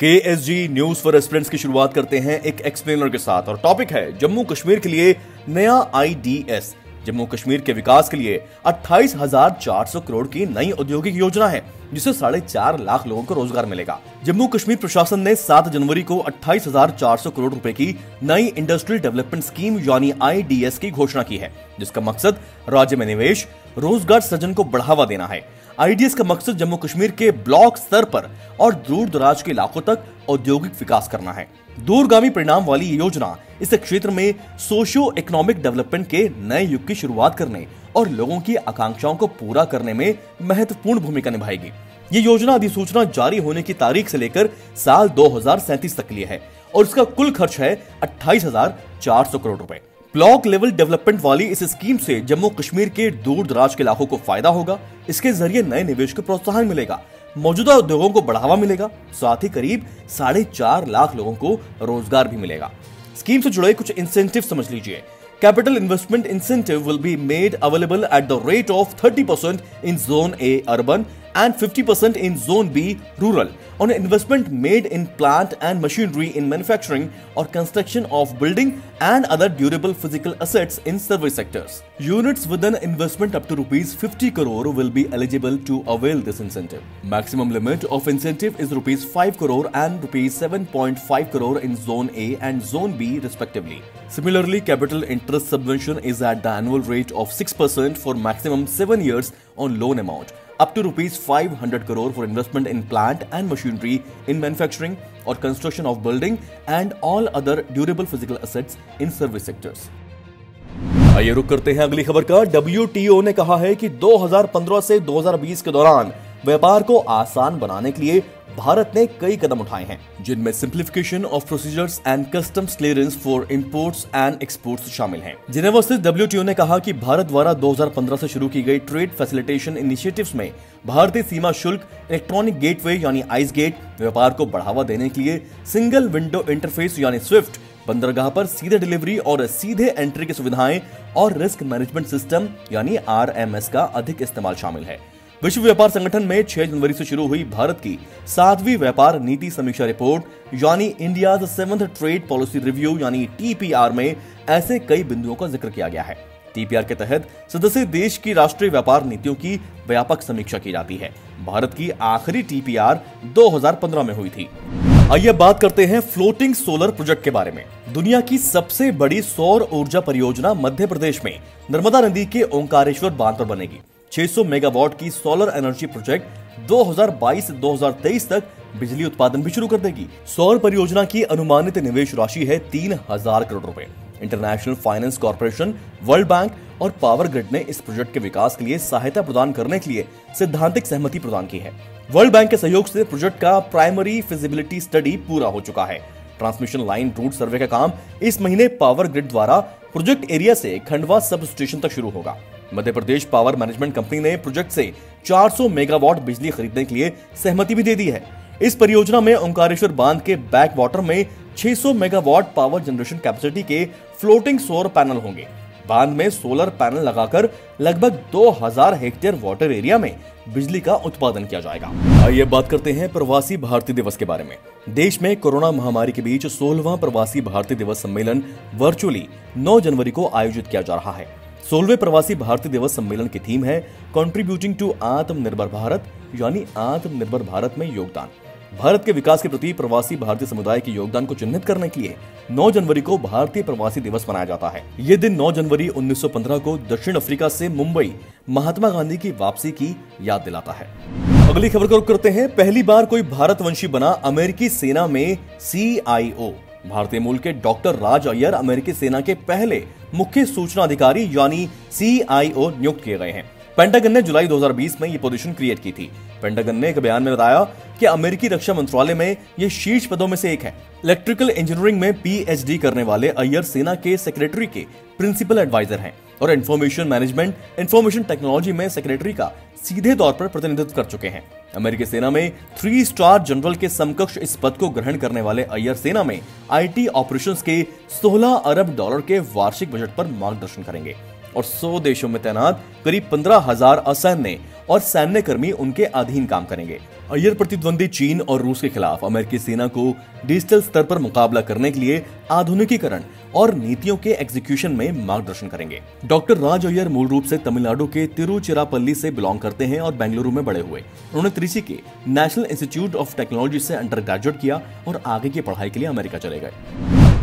KSG news for aspirants की शुरुआत करते हैं एक एक्सप्लेनर के साथ और टॉपिक है जम्मू कश्मीर के लिए नया IDS। जम्मू कश्मीर के विकास के लिए 28,400 करोड़ की नई औद्योगिक योजना है जिससे 4.5 लाख लोगों को रोजगार मिलेगा। जम्मू कश्मीर प्रशासन ने 7 जनवरी को 28,400 करोड़ रुपए की नई इंडस्ट्रियल डेवलपमेंट स्कीम यानी IDS की घोषणा की है, जिसका मकसद राज्य में निवेश, रोजगार सृजन को बढ़ावा देना है। IDS का मकसद जम्मू कश्मीर के ब्लॉक स्तर पर और दूर दराज के इलाकों तक औद्योगिक विकास करना है। दूरगामी परिणाम वाली ये योजना इस क्षेत्र में सोशियो इकोनॉमिक डेवलपमेंट के नए युग की शुरुआत करने और लोगों की आकांक्षाओं को पूरा करने में महत्वपूर्ण भूमिका निभाएगी। ये योजना अधिसूचना जारी होने की तारीख से लेकर साल 2037 तक के लिए है और इसका कुल खर्च है 28,400 करोड़ रुपए। ब्लॉक लेवल डेवलपमेंट वाली इस स्कीम से जम्मू कश्मीर के दूर दराज के इलाकों को फायदा होगा। इसके जरिए नए निवेश को प्रोत्साहन मिलेगा, मौजूदा उद्योगों को बढ़ावा मिलेगा, साथ ही करीब 4.5 लाख लोगों को रोजगार भी मिलेगा। स्कीम से जुड़े कुछ इंसेंटिव समझ लीजिए। Capital investment incentive will be made available at the rate of 30% in Zone A urban and 50% in Zone B rural on investment made in plant and machinery in manufacturing or construction of building and other durable physical assets in service sectors. Units with an investment up to rupees 50 crore will be eligible to avail this incentive. Maximum limit of incentive is rupees 5 crore and rupees 7.5 crore in Zone A and Zone B respectively. Similarly, capital interest subvention is at the annual rate of 6% for maximum 7 years on loan amount, up to rupees 500 crore for investment in plant and machinery in manufacturing or construction of building and all other durable physical assets in service sectors. आइए रुक करते हैं अगली खबर का। WTO ने कहा है कि 2015 से 2020 के दौरान व्यापार को आसान बनाने के लिए भारत ने कई कदम उठाए हैं, जिनमें simplification of procedures and customs clearance for imports and exports शामिल हैं। जिनेवा स्थित WTO ने कहा कि भारत द्वारा 2015 से शुरू की गई ट्रेड फैसिलिटेशन इनिशिएटिव्स में भारतीय सीमा शुल्क, इलेक्ट्रॉनिक गेटवे यानी आइस गेट, व्यापार को बढ़ावा देने के लिए सिंगल विंडो इंटरफेस यानी स्विफ्ट, बंदरगाह पर सीधे डिलीवरी और सीधे एंट्री की सुविधाएं और रिस्क मैनेजमेंट सिस्टम यानी RMS का अधिक इस्तेमाल शामिल है। विश्व व्यापार संगठन में 6 जनवरी से शुरू हुई भारत की 7वीं व्यापार नीति समीक्षा रिपोर्ट यानी India 7th trade policy review यानी TPR में ऐसे कई बिंदुओं का जिक्र किया गया है। TPR के तहत सदस्य देश की राष्ट्रीय व्यापार नीतियों की व्यापक समीक्षा की जाती है। भारत की आखिरी TPR 2015 में हुई थी। आइए बात करते हैं फ्लोटिंग सोलर प्रोजेक्ट के बारे में। दुनिया की सबसे बड़ी सौर ऊर्जा परियोजना मध्य प्रदेश में नर्मदा नदी के ओंकारेश्वर बांध पर बनेगी। 600 मेगावाट की सोलर एनर्जी प्रोजेक्ट 2022-2023 तक बिजली उत्पादन भी शुरू कर देगी। सौर परियोजना की अनुमानित निवेश राशि है 3,000 करोड़ रुपए। International finance corporation, world bank और पावर ग्रिड ने इस प्रोजेक्ट के विकास के लिए सहायता प्रदान करने के लिए सैद्धांतिक सहमति प्रदान की है। वर्ल्ड बैंक के सहयोग से प्रोजेक्ट का प्राइमरी फिजिबिलिटी स्टडी पूरा हो चुका है। ट्रांसमिशन लाइन रूट सर्वे का काम इस महीने पावर ग्रिड द्वारा प्रोजेक्ट एरिया से खंडवा सब स्टेशन तक शुरू होगा। Madhya Pradesh power management company ने प्रोजेक्ट से 400 मेगावाट बिजली खरीदने के लिए सहमति भी दे दी है। इस परियोजना में ओंकारेश्वर बांध के बैक वाटर में 600 मेगावाट पावर जनरेशन कैपेसिटी के फ्लोटिंग सौर पैनल होंगे। बांध में सोलर पैनल लगाकर लगभग 2000 हेक्टेयर वाटर एरिया में बिजली का उत्पादन किया जाएगा। आइए बात करते हैं प्रवासी भारतीय दिवस के बारे में। देश में कोरोना महामारी के बीच 16वां प्रवासी भारतीय दिवस सम्मेलन वर्चुअली 9 जनवरी को आयोजित किया जा रहा है। 16वें प्रवासी भारतीय दिवस सम्मेलन की थीम है कंट्रीब्यूटिंग टू आत्मनिर्भर भारत यानी आत्मनिर्भर भारत में योगदान। भारत के विकास के प्रति प्रवासी भारतीय समुदाय के योगदान को चिन्हित करने के लिए 9 जनवरी को भारतीय प्रवासी दिवस मनाया जाता है। ये दिन 9 जनवरी 1915 को दक्षिण अफ्रीका से मुंबई महात्मा गांधी की वापसी की याद दिलाता है। अगली खबर का रुख करते हैं। पहली बार कोई भारतवंशी बना अमेरिकी सेना में CIO। भारतीय मूल के डॉक्टर राज अय्यर अमेरिकी सेना के पहले मुख्य सूचना अधिकारी यानी CIO नियुक्त किए गए हैं। पेंटागन ने जुलाई 2020 में ये पोजीशन क्रिएट की थी। पेंटागन ने एक बयान में बताया कि अमेरिकी रक्षा मंत्रालय में ये शीर्ष पदों में से एक है। इलेक्ट्रिकल इंजीनियरिंग में PhD करने वाले अय्यर सेना के सेक्रेटरी के प्रिंसिपल एडवाइजर हैं और इंफॉर्मेशन मैनेजमेंट, इंफॉर्मेशन टेक्नोलॉजी में सेक्रेटरी का सीधे तौर पर प्रतिनिधित्व कर चुके हैं। अमेरिकी सेना में 3 स्टार जनरल के समकक्ष इस पद को ग्रहण करने वाले अय्यर सेना में IT ऑपरेशंस के $16 अरब के वार्षिक बजट पर मार्गदर्शन करेंगे। और 100 देशों में तैनात करीब 15,000 असैन्य और सैन्य कर्मी उनके अधीन काम करेंगे। अय्यर प्रतिद्वंदी चीन और रूस के खिलाफ अमेरिकी सेना को डिजिटल स्तर पर मुकाबला करने के लिए आधुनिकीकरण और नीतियों के एग्जीक्यूशन में मार्गदर्शन करेंगे। डॉक्टर राज अय्यर मूल रूप से तमिलनाडु के तिरुचिरापल्ली से बिलोंग करते हैं और बेंगलुरु में बड़े हुए। उन्होंने त्रिची के नेशनल इंस्टीट्यूट ऑफ टेक्नोलॉजी से अंडर ग्रेजुएट किया और आगे की पढ़ाई के लिए अमेरिका चले गए।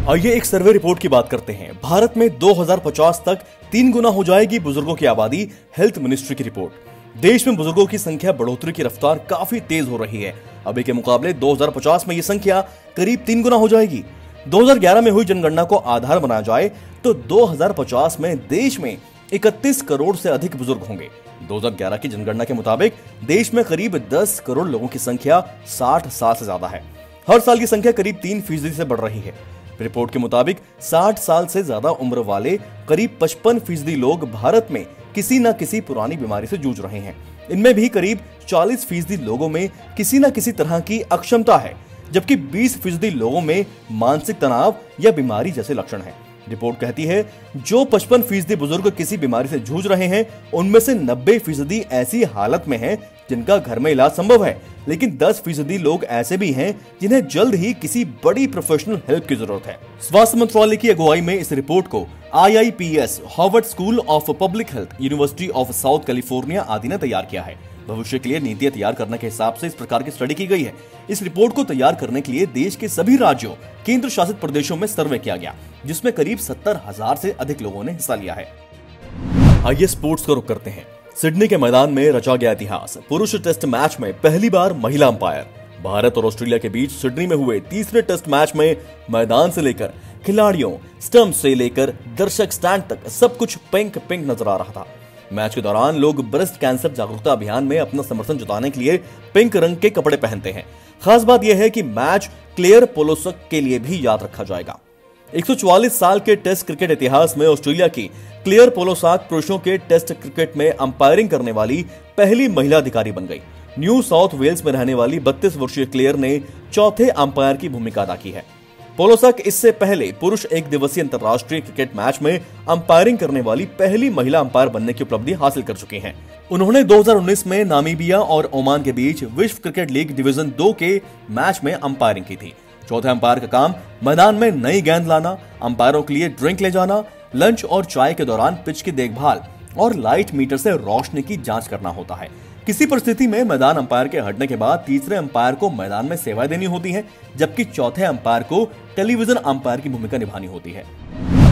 आइए एक सर्वे रिपोर्ट की बात करते हैं। भारत में 2050 तक 3 गुना हो जाएगी बुजुर्गों की आबादी, हेल्थ मिनिस्ट्री की रिपोर्ट। देश में बुजुर्गों की संख्या बढ़ोतरी की रफ्तार काफी तेज हो रही है। अभी के मुकाबले 2050 में ये संख्या करीब 3 गुना हो जाएगी। 2011 में हुई जनगणना को आधार बनाया जाए तो 2050 में देश में 31 करोड़ से अधिक बुजुर्ग होंगे। 2011 की जनगणना के मुताबिक देश में करीब 10 करोड़ लोगों की संख्या 60 साल से ज्यादा है। हर साल की संख्या करीब 3% से बढ़ रही है। रिपोर्ट के मुताबिक 60 साल से ज्यादा उम्र वाले करीब 55% लोग भारत में किसी न किसी पुरानी बीमारी से जूझ रहे हैं। इनमें भी करीब 40% लोगों में किसी न किसी तरह की अक्षमता है, जबकि 20% लोगों में मानसिक तनाव या बीमारी जैसे लक्षण हैं। रिपोर्ट कहती है जो 55% बुजुर्ग किसी बीमारी से जूझ रहे हैं, उनमें से 90% ऐसी हालत में हैं जिनका घर में इलाज संभव है, लेकिन 10% लोग ऐसे भी हैं जिन्हें जल्द ही किसी बड़ी प्रोफेशनल हेल्प की जरूरत है। स्वास्थ्य मंत्रालय की अगुवाई में इस रिपोर्ट को IIPS, Harvard school of public health, university of south California आदि ने तैयार किया है। भविष्य के लिए नीतियां तैयार करने के हिसाब से इस प्रकार की स्टडी की गई है। इस रिपोर्ट को तैयार करने के लिए देश के सभी राज्यों, केंद्र शासित प्रदेशों में सर्वे किया गया, जिसमें करीब 70,000 से अधिक लोगों ने हिस्सा लिया है। आइए स्पोर्ट्स को रुख करते हैं। सिडनी के मैदान में रचा गया इतिहास। पुरुष टेस्ट मैच में पहली बार महिला अंपायर। भारत और ऑस्ट्रेलिया के बीच सिडनी में हुए तीसरे टेस्ट मैच में मैदान से लेकर खिलाड़ियों, स्टंप से लेकर दर्शक स्टैंड तक सब कुछ पिंक पिंक नजर आ रहा था। मैच के दौरान लोग ब्रेस्ट कैंसर जागरूकता अभियान में अपना समर्थन जताने के लिए पिंक रंग के कपड़े पहनते हैं। खास बात यह है कि मैच क्लेयर पोलोसक के लिए भी याद रखा जाएगा। 144 साल के टेस्ट क्रिकेट इतिहास में ऑस्ट्रेलिया की क्लेयर पोलोसाक पुरुषों के टेस्ट क्रिकेट में अंपायरिंग करने वाली पहली महिला अधिकारी बन गई। न्यू साउथ वेल्स में रहने वाली 32 वर्षीय क्लेयर ने चौथे अंपायर की भूमिका अदा की है। पोलोसाक इससे पहले पुरुष एक दिवसीय अंतर्राष्ट्रीय क्रिकेट मैच में अंपायरिंग करने वाली पहली महिला अंपायर बनने की उपलब्धि हासिल कर चुकी हैं। उन्होंने 2019 में नामीबिया और ओमान के बीच विश्व क्रिकेट लीग डिवीजन 2 के मैच में अंपायरिंग की थी। चौथे अंपायर का काम मैदान में नई गेंद लाना, अंपायरों के लिए ड्रिंक ले जाना, लंच और चाय के दौरान पिच की देखभाल और लाइट मीटर से रोशनी की जांच करना होता है। किसी परिस्थिति में मैदान अंपायर के हटने के बाद तीसरे अंपायर को मैदान में सेवाएं देनी होती है, जबकि चौथे अंपायर को टेलीविजन अंपायर की भूमिका निभानी होती है।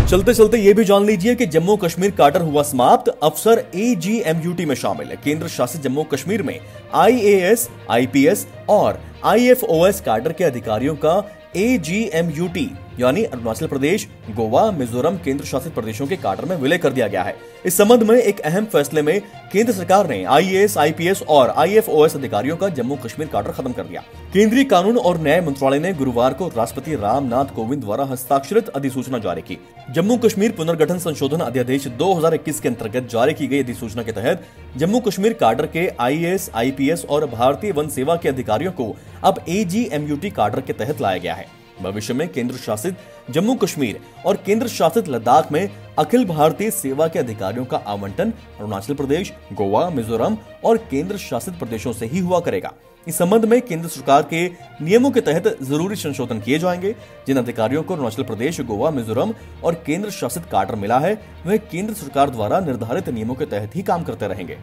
चलते चलते ये भी जान लीजिए कि जम्मू कश्मीर काडर हुआ समाप्त। अफसर AGMUT में शामिल। केंद्र शासित जम्मू कश्मीर में IAS, IPS और IFOS काडर के अधिकारियों का AGMUT यानी अरुणाचल प्रदेश, गोवा, मिजोरम केंद्र शासित प्रदेशों के काडर में विलय कर दिया गया है। इस संबंध में एक अहम फैसले में केंद्र सरकार ने IAS, IPS और IFOS अधिकारियों का जम्मू कश्मीर काडर खत्म कर दिया। केंद्रीय कानून और न्याय मंत्रालय ने गुरुवार को राष्ट्रपति रामनाथ कोविंद द्वारा हस्ताक्षरित अधिसूचना जारी की। जम्मू कश्मीर पुनर्गठन संशोधन अध्यादेश 2021 के अंतर्गत जारी की गई अधिसूचना के तहत जम्मू कश्मीर काडर के IAS, IPS और भारतीय वन सेवा के अधिकारियों को अब AGMUT काडर के तहत लाया गया है। भविष्य में केंद्र शासित जम्मू कश्मीर और केंद्र शासित लद्दाख में अखिल भारतीय सेवा के अधिकारियों का आवंटन अरुणाचल प्रदेश, गोवा, मिजोरम और केंद्र शासित प्रदेशों से ही हुआ करेगा। इस संबंध में केंद्र सरकार के नियमों के तहत जरूरी संशोधन किए जाएंगे। जिन अधिकारियों को अरुणाचल प्रदेश, गोवा, मिजोरम और केंद्र शासित काडर मिला है, वह केंद्र सरकार द्वारा निर्धारित नियमों के तहत ही काम करते रहेंगे।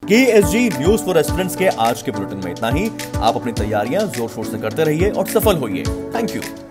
KSG न्यूज फॉर एस्पिरेंट्स के आज के बुलेटिन में इतना ही। आप अपनी तैयारियां जोर शोर से करते रहिए और सफल होइए। Thank you.